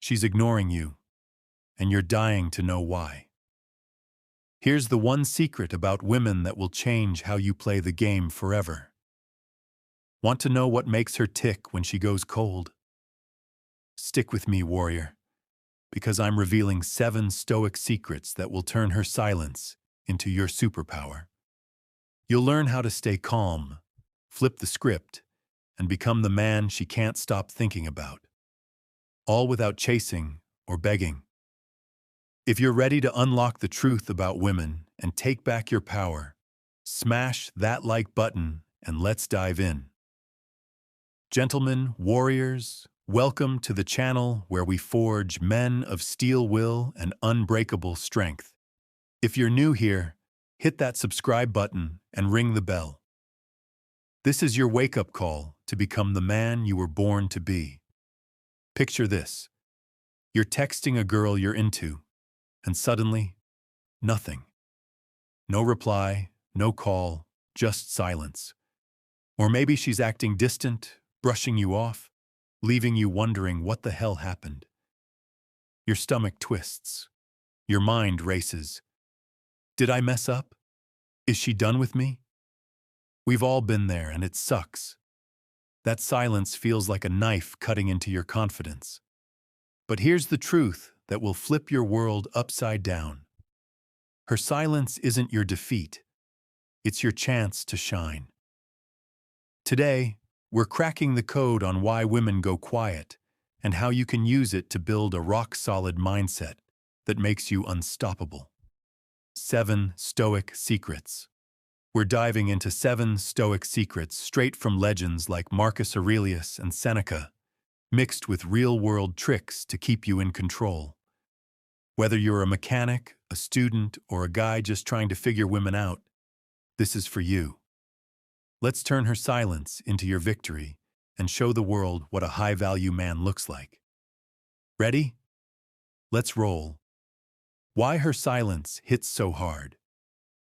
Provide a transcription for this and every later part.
She's ignoring you, and you're dying to know why. Here's the one secret about women that will change how you play the game forever. Want to know what makes her tick when she goes cold? Stick with me, warrior, because I'm revealing 7 Stoic secrets that will turn her silence into your superpower. You'll learn how to stay calm, flip the script, and become the man she can't stop thinking about, all without chasing or begging. If you're ready to unlock the truth about women and take back your power, smash that like button and let's dive in. Gentlemen, warriors, welcome to the channel where we forge men of steel will and unbreakable strength. If you're new here, hit that subscribe button and ring the bell. This is your wake-up call to become the man you were born to be. Picture this. You're texting a girl you're into, and suddenly, nothing. No reply, no call, just silence. Or maybe she's acting distant, brushing you off, leaving you wondering what the hell happened. Your stomach twists. Your mind races. Did I mess up? Is she done with me? We've all been there, and it sucks. That silence feels like a knife cutting into your confidence. But here's the truth that will flip your world upside down. Her silence isn't your defeat. It's your chance to shine. Today, we're cracking the code on why women go quiet and how you can use it to build a rock-solid mindset that makes you unstoppable. 7 Stoic Secrets. We're diving into 7 Stoic secrets straight from legends like Marcus Aurelius and Seneca, mixed with real-world tricks to keep you in control. Whether you're a mechanic, a student, or a guy just trying to figure women out, this is for you. Let's turn her silence into your victory and show the world what a high-value man looks like. Ready? Let's roll. Why her silence hits so hard.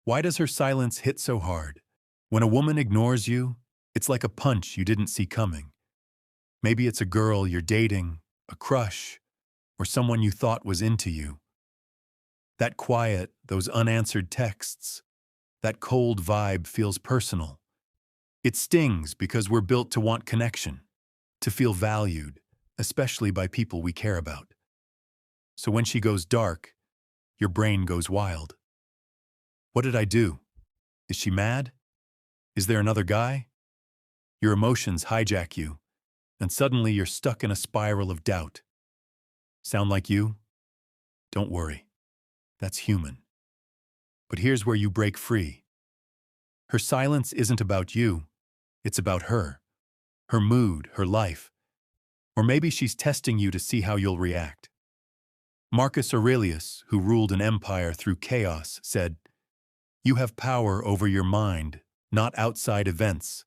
Why does her silence hit so hard? When a woman ignores you, it's like a punch you didn't see coming. Maybe it's a girl you're dating, a crush, or someone you thought was into you. That quiet, those unanswered texts, that cold vibe feels personal. It stings because we're built to want connection, to feel valued, especially by people we care about. So when she goes dark, your brain goes wild. What did I do? Is she mad? Is there another guy? Your emotions hijack you, and suddenly you're stuck in a spiral of doubt. Sound like you? Don't worry. That's human. But here's where you break free. Her silence isn't about you. It's about her mood, her life. Or maybe she's testing you to see how you'll react. Marcus Aurelius, who ruled an empire through chaos, said, "You have power over your mind, not outside events."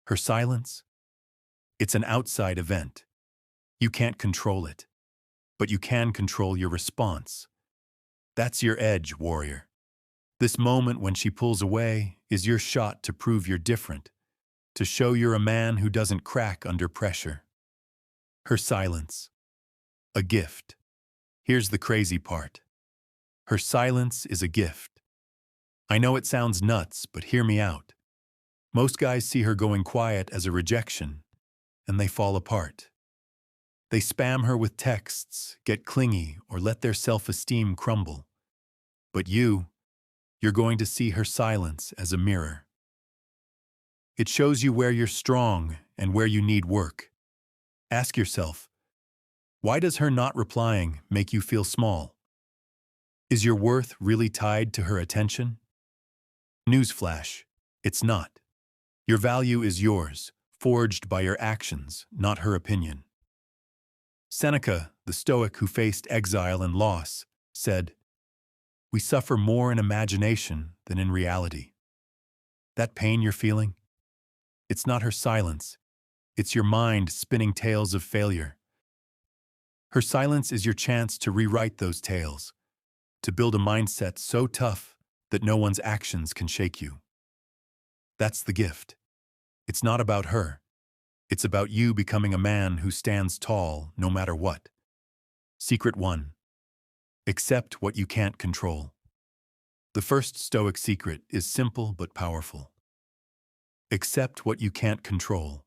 Her silence? It's an outside event. You can't control it, but you can control your response. That's your edge, warrior. This moment when she pulls away is your shot to prove you're different, to show you're a man who doesn't crack under pressure. Her silence. A gift. Here's the crazy part. Her silence is a gift. I know it sounds nuts, but hear me out. Most guys see her going quiet as a rejection, and they fall apart. They spam her with texts, get clingy, or let their self-esteem crumble. But you're going to see her silence as a mirror. It shows you where you're strong and where you need work. Ask yourself, why does her not replying make you feel small? Is your worth really tied to her attention? Newsflash, it's not. Your value is yours, forged by your actions, not her opinion. Seneca, the Stoic who faced exile and loss, said, "We suffer more in imagination than in reality." That pain you're feeling? It's not her silence. It's your mind spinning tales of failure. Her silence is your chance to rewrite those tales, to build a mindset so tough that no one's actions can shake you. That's the gift. It's not about her. It's about you becoming a man who stands tall no matter what. Secret 1. Accept what you can't control. The first Stoic secret is simple but powerful. Accept what you can't control.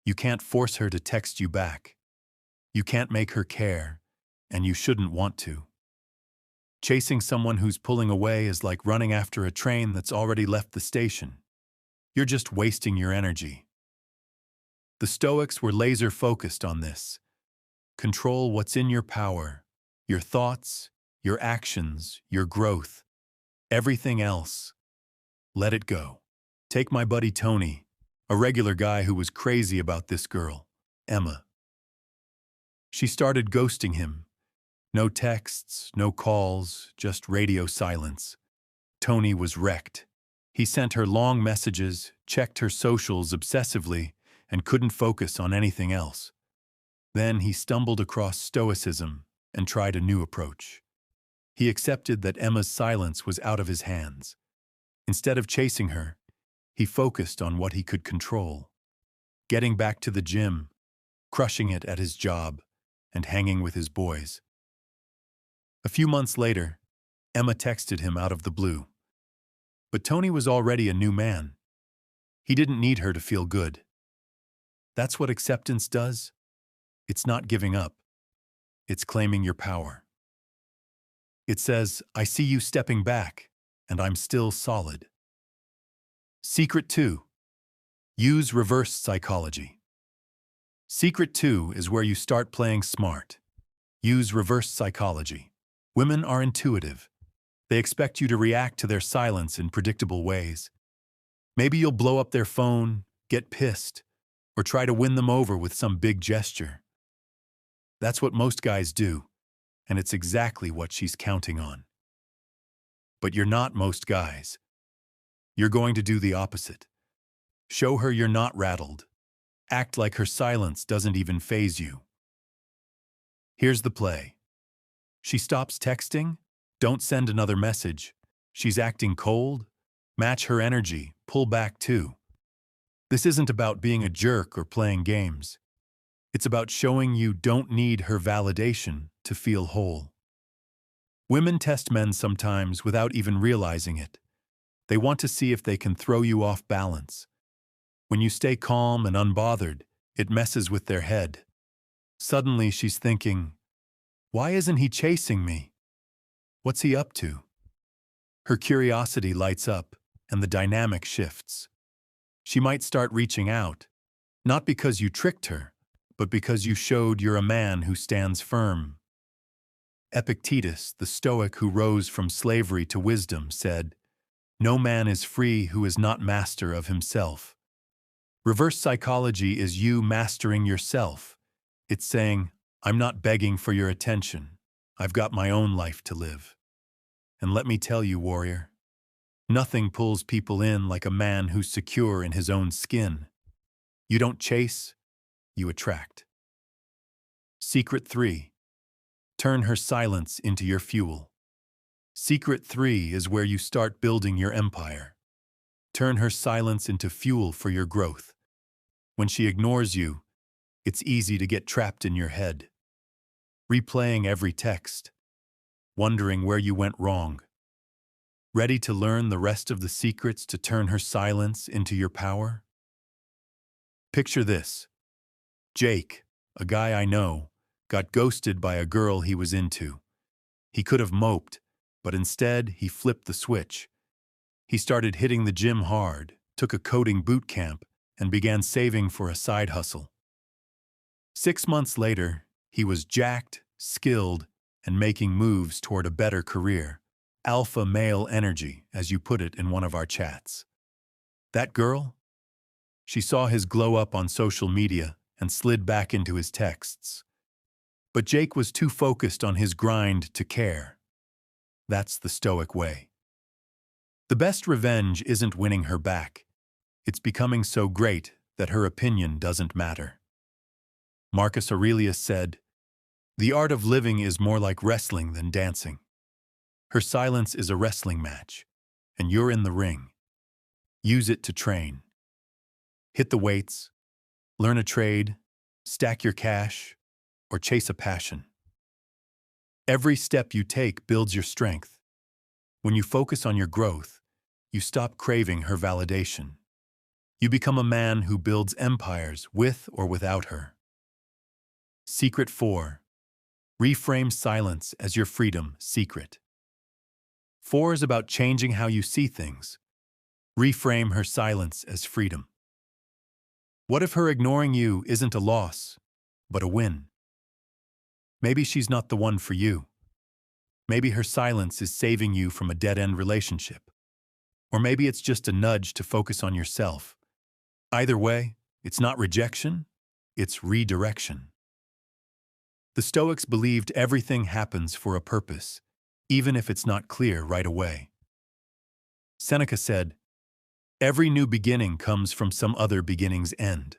You can't force her to text you back. You can't make her care, and you shouldn't want to. Chasing someone who's pulling away is like running after a train that's already left the station. You're just wasting your energy. The Stoics were laser-focused on this. Control what's in your power, your thoughts, your actions, your growth. Everything else, let it go. Take my buddy Tony, a regular guy who was crazy about this girl, Emma. She started ghosting him. No texts, no calls, just radio silence. Tony was wrecked. He sent her long messages, checked her socials obsessively, and couldn't focus on anything else. Then he stumbled across Stoicism and tried a new approach. He accepted that Emma's silence was out of his hands. Instead of chasing her, he focused on what he could control. Getting back to the gym, crushing it at his job, and hanging with his boys. A few months later, Emma texted him out of the blue. But Tony was already a new man. He didn't need her to feel good. That's what acceptance does. It's not giving up. It's claiming your power. It says, I see you stepping back, and I'm still solid. Secret 2. Use reverse psychology. Secret 2 is where you start playing smart. Use reverse psychology. Women are intuitive. They expect you to react to their silence in predictable ways. Maybe you'll blow up their phone, get pissed, or try to win them over with some big gesture. That's what most guys do, and it's exactly what she's counting on. But you're not most guys. You're going to do the opposite. Show her you're not rattled. Act like her silence doesn't even faze you. Here's the play. She stops texting, don't send another message. She's acting cold, match her energy, pull back too. This isn't about being a jerk or playing games. It's about showing you don't need her validation to feel whole. Women test men sometimes without even realizing it. They want to see if they can throw you off balance. When you stay calm and unbothered, it messes with their head. Suddenly she's thinking, why isn't he chasing me? What's he up to? Her curiosity lights up, and the dynamic shifts. She might start reaching out, not because you tricked her, but because you showed you're a man who stands firm. Epictetus, the Stoic who rose from slavery to wisdom, said, "No man is free who is not master of himself." Reverse psychology is you mastering yourself. It's saying, I'm not begging for your attention. I've got my own life to live. And let me tell you, warrior, nothing pulls people in like a man who's secure in his own skin. You don't chase, you attract. Secret 3. Turn her silence into your fuel. Secret 3 is where you start building your empire. Turn her silence into fuel for your growth. When she ignores you, it's easy to get trapped in your head, replaying every text, wondering where you went wrong. Ready to learn the rest of the secrets to turn her silence into your power? Picture this. Jake, a guy I know, got ghosted by a girl he was into. He could have moped, but instead he flipped the switch. He started hitting the gym hard, took a coding boot camp, and began saving for a side hustle. 6 months later, he was jacked, skilled, and making moves toward a better career. Alpha male energy, as you put it in one of our chats. That girl? She saw his glow up on social media and slid back into his texts. But Jake was too focused on his grind to care. That's the Stoic way. The best revenge isn't winning her back. It's becoming so great that her opinion doesn't matter. Marcus Aurelius said, "The art of living is more like wrestling than dancing." Her silence is a wrestling match, and you're in the ring. Use it to train. Hit the weights, learn a trade, stack your cash, or chase a passion. Every step you take builds your strength. When you focus on your growth, you stop craving her validation. You become a man who builds empires with or without her. Secret 4. Reframe silence as your freedom secret. 4 is about changing how you see things. Reframe her silence as freedom. What if her ignoring you isn't a loss, but a win? Maybe she's not the one for you. Maybe her silence is saving you from a dead-end relationship. Or maybe it's just a nudge to focus on yourself. Either way, it's not rejection, it's redirection. The Stoics believed everything happens for a purpose, even if it's not clear right away. Seneca said, "Every new beginning comes from some other beginning's end."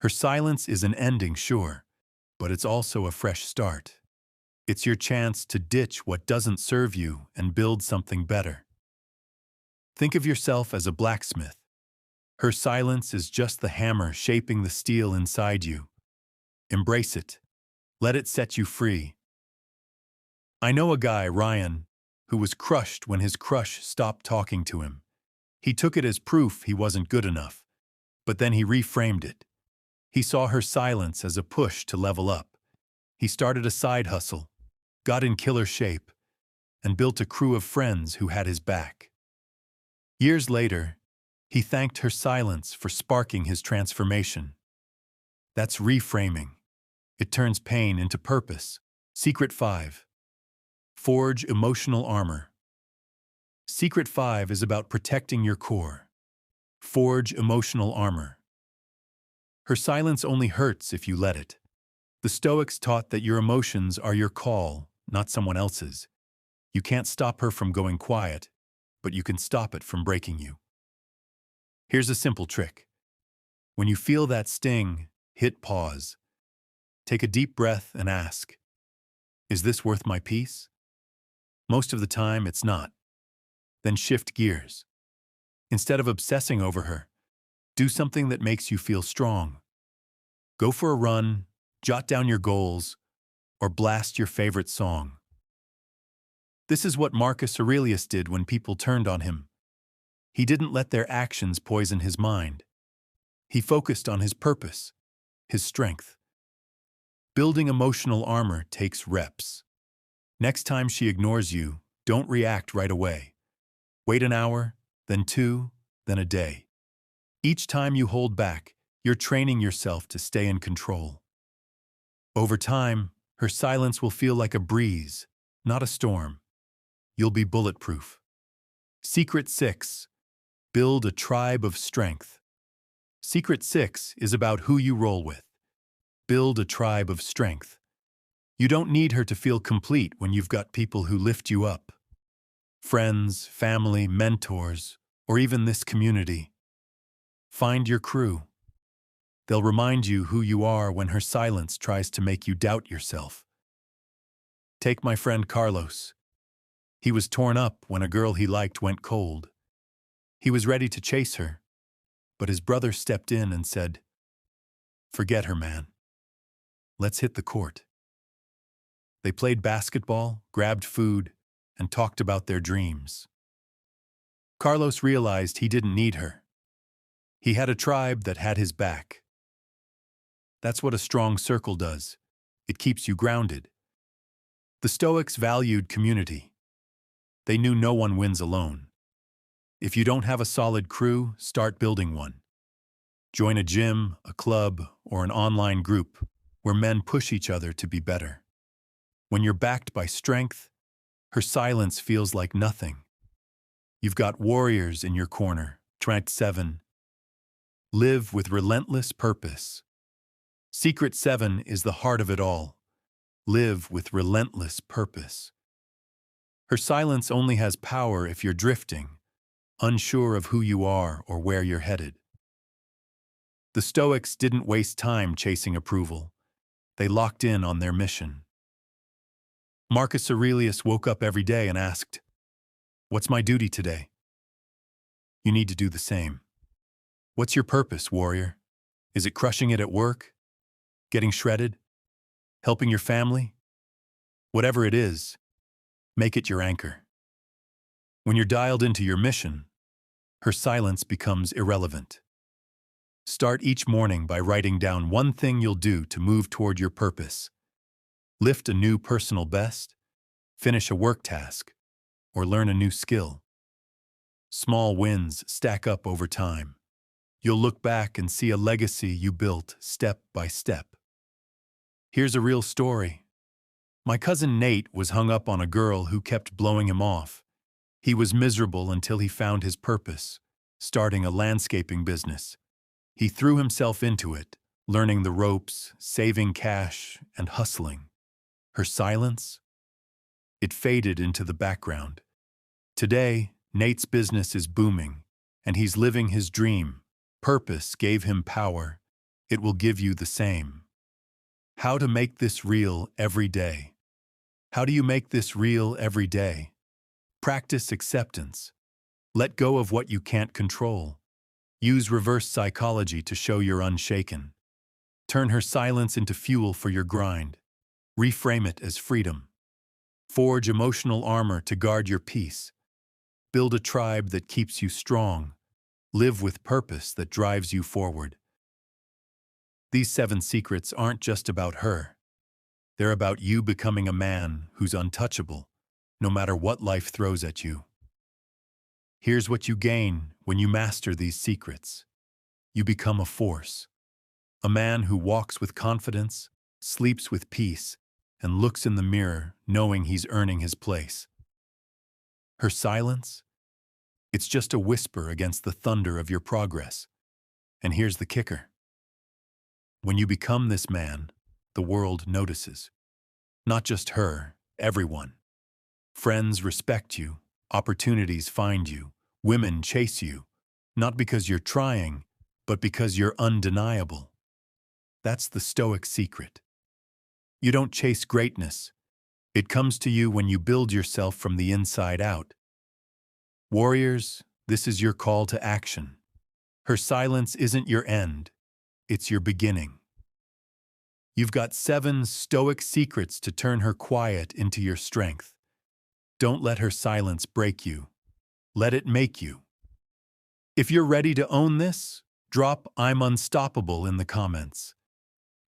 Her silence is an ending, sure, but it's also a fresh start. It's your chance to ditch what doesn't serve you and build something better. Think of yourself as a blacksmith. Her silence is just the hammer shaping the steel inside you. Embrace it. Let it set you free. I know a guy, Ryan, who was crushed when his crush stopped talking to him. He took it as proof he wasn't good enough, but then he reframed it. He saw her silence as a push to level up. He started a side hustle, got in killer shape, and built a crew of friends who had his back. Years later, he thanked her silence for sparking his transformation. That's reframing. It turns pain into purpose. Secret 5. Forge emotional armor. Secret 5 is about protecting your core. Forge emotional armor. Her silence only hurts if you let it. The Stoics taught that your emotions are your call, not someone else's. You can't stop her from going quiet, but you can stop it from breaking you. Here's a simple trick. When you feel that sting, hit pause. Take a deep breath and ask, "Is this worth my peace?" Most of the time, it's not. Then shift gears. Instead of obsessing over her, do something that makes you feel strong. Go for a run, jot down your goals, or blast your favorite song. This is what Marcus Aurelius did when people turned on him. He didn't let their actions poison his mind. He focused on his purpose, his strength. Building emotional armor takes reps. Next time she ignores you, don't react right away. Wait an hour, then 2, then a day. Each time you hold back, you're training yourself to stay in control. Over time, her silence will feel like a breeze, not a storm. You'll be bulletproof. Secret 6. Build a tribe of strength. Secret 6 is about who you roll with. Build a tribe of strength. You don't need her to feel complete when you've got people who lift you up. Friends, family, mentors, or even this community. Find your crew. They'll remind you who you are when her silence tries to make you doubt yourself. Take my friend Carlos. He was torn up when a girl he liked went cold. He was ready to chase her, but his brother stepped in and said, "Forget her, man. Let's hit the court." They played basketball, grabbed food, and talked about their dreams. Carlos realized he didn't need her. He had a tribe that had his back. That's what a strong circle does. It keeps you grounded. The Stoics valued community. They knew no one wins alone. If you don't have a solid crew, start building one. Join a gym, a club, or an online group where men push each other to be better. When you're backed by strength, her silence feels like nothing. You've got warriors in your corner. Track 7. Live with relentless purpose. Secret 7 is the heart of it all. Live with relentless purpose. Her silence only has power if you're drifting, unsure of who you are or where you're headed. The Stoics didn't waste time chasing approval. They locked in on their mission. Marcus Aurelius woke up every day and asked, "What's my duty today?" You need to do the same. What's your purpose, warrior? Is it crushing it at work? Getting shredded? Helping your family? Whatever it is, make it your anchor. When you're dialed into your mission, her silence becomes irrelevant. Start each morning by writing down one thing you'll do to move toward your purpose. Lift a new personal best, finish a work task, or learn a new skill. Small wins stack up over time. You'll look back and see a legacy you built step by step. Here's a real story. My cousin Nate was hung up on a girl who kept blowing him off. He was miserable until he found his purpose, starting a landscaping business. He threw himself into it, learning the ropes, saving cash, and hustling. Her silence? It faded into the background. Today, Nate's business is booming, and he's living his dream. Purpose gave him power. It will give you the same. How to make this real every day? How do you make this real every day? Practice acceptance. Let go of what you can't control. Use reverse psychology to show you're unshaken. Turn her silence into fuel for your grind. Reframe it as freedom. Forge emotional armor to guard your peace. Build a tribe that keeps you strong. Live with purpose that drives you forward. These 7 secrets aren't just about her. They're about you becoming a man who's untouchable, no matter what life throws at you. Here's what you gain when you master these secrets. You become a force. A man who walks with confidence, sleeps with peace, and looks in the mirror knowing he's earning his place. Her silence? It's just a whisper against the thunder of your progress. And here's the kicker. When you become this man, the world notices. Not just her, everyone. Friends respect you, opportunities find you, women chase you, not because you're trying, but because you're undeniable. That's the Stoic secret. You don't chase greatness. It comes to you when you build yourself from the inside out. Warriors, this is your call to action. Her silence isn't your end, it's your beginning. You've got 7 Stoic secrets to turn her quiet into your strength. Don't let her silence break you. Let it make you. If you're ready to own this, drop "I'm unstoppable" in the comments.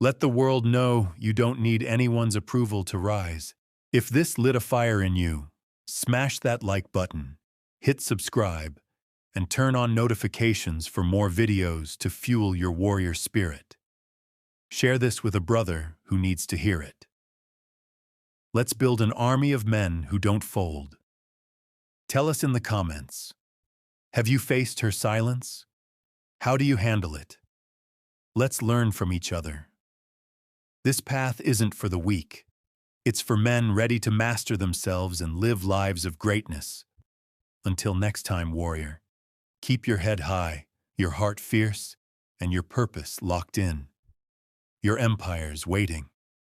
Let the world know you don't need anyone's approval to rise. If this lit a fire in you, smash that like button, hit subscribe, and turn on notifications for more videos to fuel your warrior spirit. Share this with a brother who needs to hear it. Let's build an army of men who don't fold. Tell us in the comments. Have you faced her silence? How do you handle it? Let's learn from each other. This path isn't for the weak. It's for men ready to master themselves and live lives of greatness. Until next time, warrior, keep your head high, your heart fierce, and your purpose locked in. Your empire's waiting.